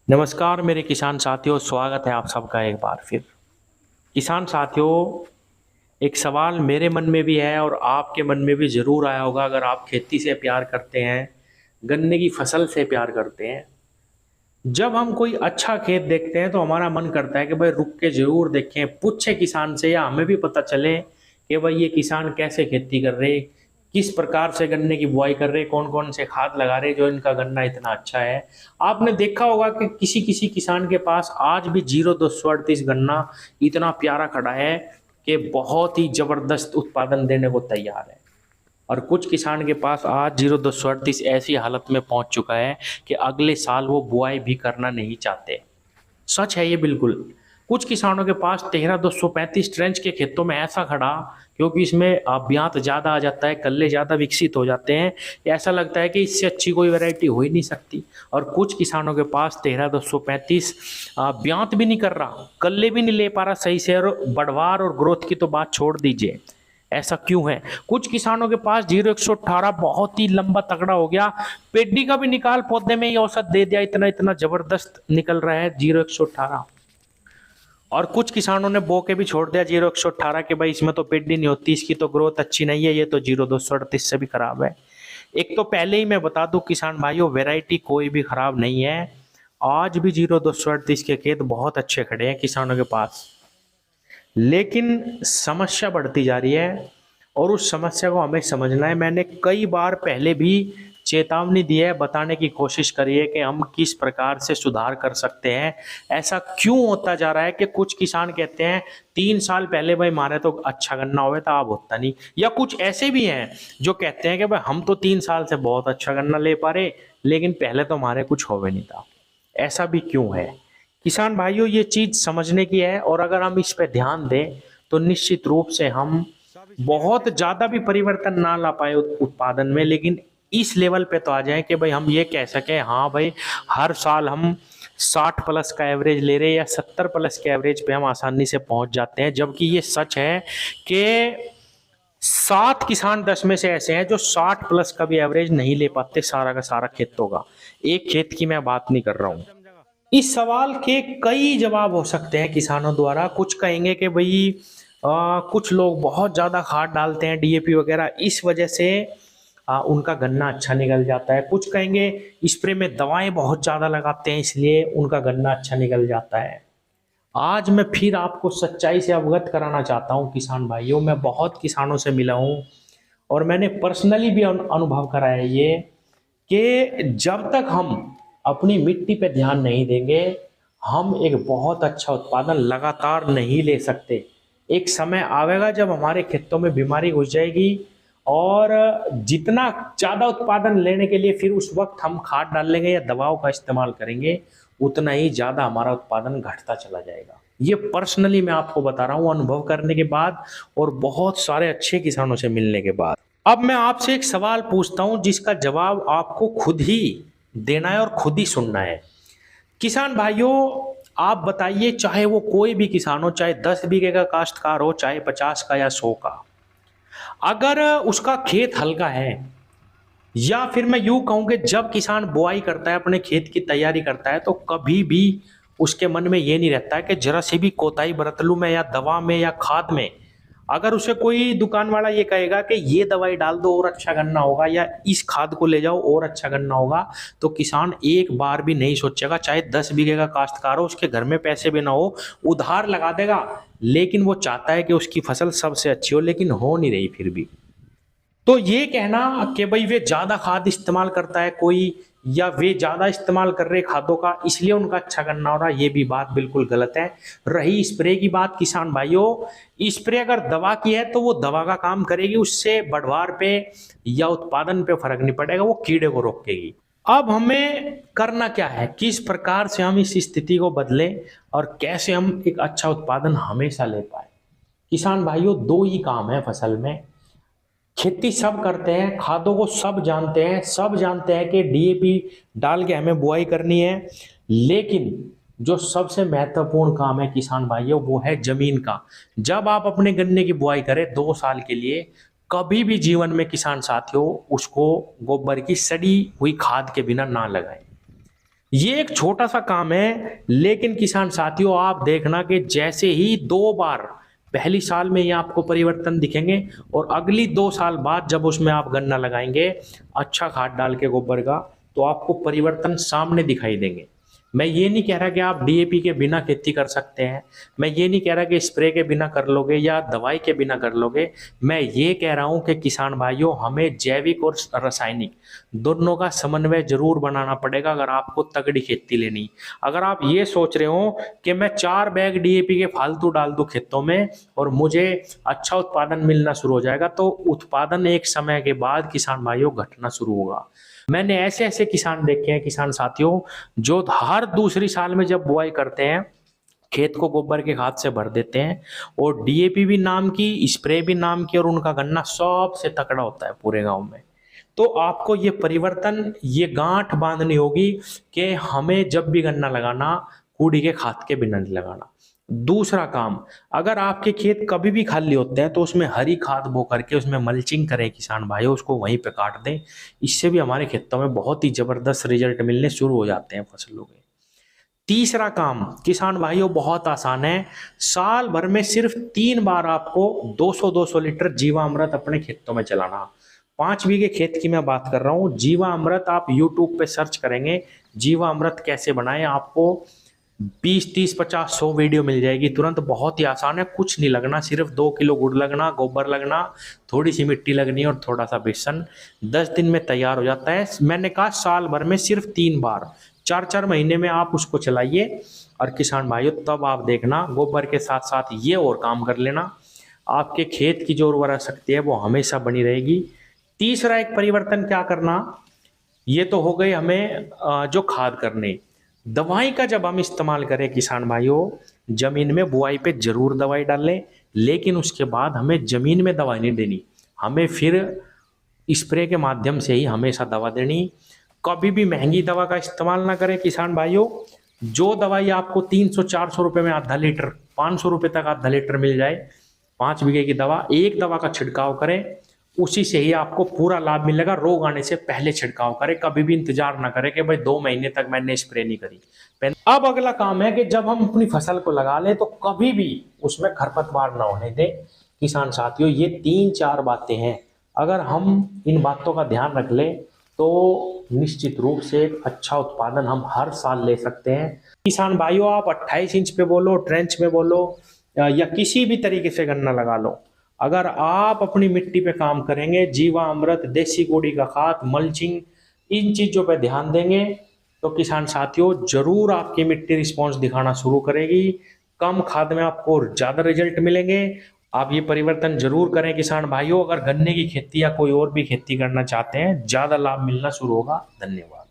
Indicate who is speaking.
Speaker 1: नमस्कार मेरे किसान साथियों, स्वागत है आप सबका एक बार फिर। किसान साथियों, एक सवाल मेरे मन में भी है और आपके मन में भी ज़रूर आया होगा। अगर आप खेती से प्यार करते हैं, गन्ने की फसल से प्यार करते हैं, जब हम कोई अच्छा खेत देखते हैं तो हमारा मन करता है कि भाई रुक के ज़रूर देखें, पूछे किसान से, या हमें भी पता चले कि भाई ये किसान कैसे खेती कर रहे, किस प्रकार से गन्ने की बुआई कर रहे, कौन कौन से खाद लगा रहे जो इनका गन्ना इतना अच्छा है। आपने देखा होगा कि किसी किसी किसान के पास आज भी 0238 गन्ना इतना प्यारा खड़ा है कि बहुत ही जबरदस्त उत्पादन देने को तैयार है। और कुछ किसान के पास आज 0238 ऐसी हालत में पहुंच चुका है कि अगले साल वो बुआई भी करना नहीं चाहते। सच है ये बिल्कुल। कुछ किसानों के पास 13 235 ट्रेंच के खेतों में ऐसा खड़ा, क्योंकि इसमें ब्यात ज़्यादा आ जाता है, कल्ले ज़्यादा विकसित हो जाते हैं, ऐसा लगता है कि इससे अच्छी कोई वैरायटी हो ही नहीं सकती। और कुछ किसानों के पास 13 235 ब्यात भी नहीं कर रहा, कल्ले भी नहीं ले पा रहा सही से, और बढ़वार और ग्रोथ की तो बात छोड़ दीजिए। ऐसा क्यों है? कुछ किसानों के पास 0118 बहुत ही लंबा तगड़ा हो गया, पेडी का भी निकाल पौधे में ही औसत दे दिया, इतना इतना जबरदस्त निकल रहा है 0118। और कुछ किसानों ने बो के भी छोड़ दिया 0118 के, भाई इसमें तो पेडी नहीं होती, इसकी तो ग्रोथ अच्छी नहीं है, ये तो 0238 से भी खराब है। एक तो पहले ही मैं बता दूं किसान भाइयों, वैरायटी कोई भी खराब नहीं है। आज भी 0238 के खेत बहुत अच्छे खड़े हैं किसानों के पास, लेकिन समस्या बढ़ती जा रही है और उस समस्या को हमें समझना है। मैंने कई बार पहले भी चेतावनी दी है, बताने की कोशिश करी है कि हम किस प्रकार से सुधार कर सकते हैं। ऐसा क्यों होता जा रहा है कि कुछ किसान कहते हैं 3 साल पहले भाई मारे तो अच्छा गन्ना हुआ था, अब होता नहीं। या कुछ ऐसे भी हैं जो कहते हैं कि भाई हम तो 3 साल से बहुत अच्छा गन्ना ले पा रहे, लेकिन पहले तो हमारे कुछ होवे नहीं था। ऐसा भी क्यों है? किसान भाइयों, ये चीज समझने की है, और अगर हम इस पे ध्यान दें तो निश्चित रूप से हम बहुत ज्यादा भी परिवर्तन ना ला पाए उत्पादन में, लेकिन इस लेवल पे तो आ जाए कि भाई हम ये कह सकें हाँ भाई हर साल हम 60 प्लस का एवरेज ले रहे हैं, या 70 प्लस के एवरेज पे हम आसानी से पहुंच जाते हैं। जबकि ये सच है कि 7 किसान 10 में से ऐसे हैं जो 60 प्लस का भी एवरेज नहीं ले पाते सारा का सारा खेतों का। एक खेत की मैं बात नहीं कर रहा हूँ। इस सवाल के कई जवाब हो सकते हैं किसानों द्वारा। कुछ कहेंगे कि भाई कुछ लोग बहुत ज़्यादा खाद डालते हैं, डीएपी वगैरह, इस वजह से उनका गन्ना अच्छा निकल जाता है। कुछ कहेंगे स्प्रे में दवाएं बहुत ज़्यादा लगाते हैं इसलिए उनका गन्ना अच्छा निकल जाता है। आज मैं फिर आपको सच्चाई से अवगत कराना चाहता हूँ किसान भाइयों। मैं बहुत किसानों से मिला हूँ और मैंने पर्सनली भी अनुभव करा है ये, कि जब तक हम अपनी मिट्टी पे ध्यान नहीं देंगे, हम एक बहुत अच्छा उत्पादन लगातार नहीं ले सकते। एक समय आवेगा जब हमारे खेतों में बीमारी घुस जाएगी, और जितना ज़्यादा उत्पादन लेने के लिए फिर उस वक्त हम खाद डाल लेंगे या दवाओं का इस्तेमाल करेंगे, उतना ही ज़्यादा हमारा उत्पादन घटता चला जाएगा। ये पर्सनली मैं आपको बता रहा हूँ, अनुभव करने के बाद और बहुत सारे अच्छे किसानों से मिलने के बाद। अब मैं आपसे एक सवाल पूछता हूं जिसका जवाब आपको खुद ही देना है और खुद ही सुनना है। किसान भाइयों, आप बताइए, चाहे वो कोई भी किसान हो, चाहे 10 बीघे का काश्तकार हो, चाहे 50 का या 100 का, अगर उसका खेत हल्का है, या फिर मैं यूं कहूं कि जब किसान बुआई करता है, अपने खेत की तैयारी करता है, तो कभी भी उसके मन में ये नहीं रहता है कि जरा सी भी कोताही बरत लूं मैं, या दवा में या खाद में। अगर उसे कोई दुकान वाला ये कहेगा कि ये दवाई डाल दो और अच्छा गन्ना होगा, या इस खाद को ले जाओ और अच्छा गन्ना होगा, तो किसान एक बार भी नहीं सोचेगा। चाहे 10 बीघे का काश्तकार हो, उसके घर में पैसे भी ना हो, उधार लगा देगा, लेकिन वो चाहता है कि उसकी फसल सबसे अच्छी हो, लेकिन हो नहीं रही फिर भी। तो ये कहना कि भाई वे ज्यादा खाद इस्तेमाल करता है कोई, या वे ज्यादा इस्तेमाल कर रहे खादों का इसलिए उनका अच्छा गन्ना हो रहा है, ये भी बात बिल्कुल गलत है। रही स्प्रे की बात किसान भाइयों, स्प्रे अगर दवा की है तो वो दवा का काम करेगी, उससे बढ़वार पे या उत्पादन पे फर्क नहीं पड़ेगा, वो कीड़े को रोकेगी। अब हमें करना क्या है, किस प्रकार से हम इस स्थिति को बदलें और कैसे हम एक अच्छा उत्पादन हमेशा ले पाए। किसान भाइयों, दो ही काम है फसल में। खेती सब करते हैं, खादों को सब जानते हैं, सब जानते हैं कि डीएपी डाल के हमें बुआई करनी है, लेकिन जो सबसे महत्वपूर्ण काम है किसान भाइयों, वो है जमीन का। जब आप अपने गन्ने की बुआई करें 2 साल के लिए, कभी भी जीवन में किसान साथियों उसको गोबर की सड़ी हुई खाद के बिना ना लगाएं। ये एक छोटा सा काम है, लेकिन किसान साथियों आप देखना कि जैसे ही 2 बार, पहली साल में ही आपको परिवर्तन दिखेंगे और अगली 2 साल बाद जब उसमें आप गन्ना लगाएंगे अच्छा खाद डाल के गोबर का, तो आपको परिवर्तन सामने दिखाई देंगे। मैं ये नहीं कह रहा कि आप डीएपी के बिना खेती कर सकते हैं, मैं ये नहीं कह रहा कि स्प्रे के बिना कर लोगे या दवाई के बिना कर लोगे। मैं ये कह रहा हूं कि किसान भाइयों हमें जैविक और रासायनिक दोनों का समन्वय जरूर बनाना पड़ेगा अगर आपको तगड़ी खेती लेनी। अगर आप ये सोच रहे हो कि मैं 4 बैग डीएपी के फालतू डाल दूं खेतों में और मुझे अच्छा उत्पादन मिलना शुरू हो जाएगा, तो उत्पादन एक समय के बाद किसान भाइयों घटना शुरू होगा। मैंने ऐसे ऐसे किसान देखे हैं किसान साथियों, जो हर दूसरी साल में जब बुआई करते हैं खेत को गोबर के खाद से भर देते हैं और डीएपी भी नाम की, स्प्रे भी नाम की, और उनका गन्ना सबसे तकड़ा होता है पूरे गांव में। तो आपको ये परिवर्तन, ये गांठ बांधनी होगी कि हमें जब भी गन्ना लगाना कूड़ी के खाद के बिना नहीं लगाना। दूसरा काम, अगर आपके खेत कभी भी खाली होते हैं तो उसमें हरी खाद बो करके उसमें मल्चिंग करें किसान भाइयों, उसको वहीं पे काट दें। इससे भी हमारे खेतों में बहुत ही जबरदस्त रिजल्ट मिलने शुरू हो जाते हैं फसलों के। तीसरा काम किसान भाइयों बहुत आसान है, साल भर में सिर्फ 3 बार आपको 200-200 लीटर जीवामृत अपने खेतों में चलाना। 5 बीघे खेत की मैं बात कर रहा हूँ। जीवामृत आप यूट्यूब पे सर्च करेंगे जीवामृत कैसे बनाएं, आपको 20-30-50-100 वीडियो मिल जाएगी तुरंत। बहुत ही आसान है, कुछ नहीं लगना, सिर्फ 2 किलो गुड़ लगना, गोबर लगना, थोड़ी सी मिट्टी लगनी और थोड़ा सा बेसन। 10 दिन में तैयार हो जाता है। मैंने कहा साल भर में सिर्फ 3 बार, 4-4 महीने में आप उसको चलाइए। और किसान भाइयों तब आप देखना गोबर के साथ साथ ये और काम कर लेना, आपके खेत की जो उर्वरा शक्ति है वो हमेशा बनी रहेगी। तीसरा एक परिवर्तन क्या करना, ये तो हो गए हमें जो खाद करने। दवाई का जब हम इस्तेमाल करें किसान भाइयों, जमीन में बुआई पे जरूर दवाई डाल लें, लेकिन उसके बाद हमें जमीन में दवाई नहीं देनी, हमें फिर स्प्रे के माध्यम से ही हमेशा दवा देनी। कभी भी महंगी दवा का इस्तेमाल ना करें किसान भाइयों। जो दवाई आपको 300-400 रुपये में आधा लीटर, 500 रुपये तक आधा लीटर मिल जाए, 5 बीघे की दवा, एक दवा का छिड़काव करें, उसी से ही आपको पूरा लाभ मिलेगा। रोग आने से पहले छिड़काव करें, कभी भी इंतजार ना करें कि भाई 2 महीने तक मैंने स्प्रे नहीं करी। अब अगला काम है कि जब हम अपनी फसल को लगा लें तो कभी भी उसमें खरपतवार ना होने दें किसान साथियों। ये 3-4 बातें हैं, अगर हम इन बातों का ध्यान रख लें तो निश्चित रूप से अच्छा उत्पादन हम हर साल ले सकते हैं। किसान भाइयों आप 28 इंच पे बोलो, ट्रेंच में बोलो, या किसी भी तरीके से गन्ना लगा लो, अगर आप अपनी मिट्टी पे काम करेंगे, जीवामृत, देसी गोड़ी का खाद, मल्चिंग, इन चीजों पे ध्यान देंगे, तो किसान साथियों जरूर आपकी मिट्टी रिस्पॉन्स दिखाना शुरू करेगी। कम खाद में आपको ज्यादा रिजल्ट मिलेंगे। आप ये परिवर्तन जरूर करें किसान भाइयों। अगर गन्ने की खेती या कोई और भी खेती करना चाहते हैं, ज्यादा लाभ मिलना शुरू होगा। धन्यवाद।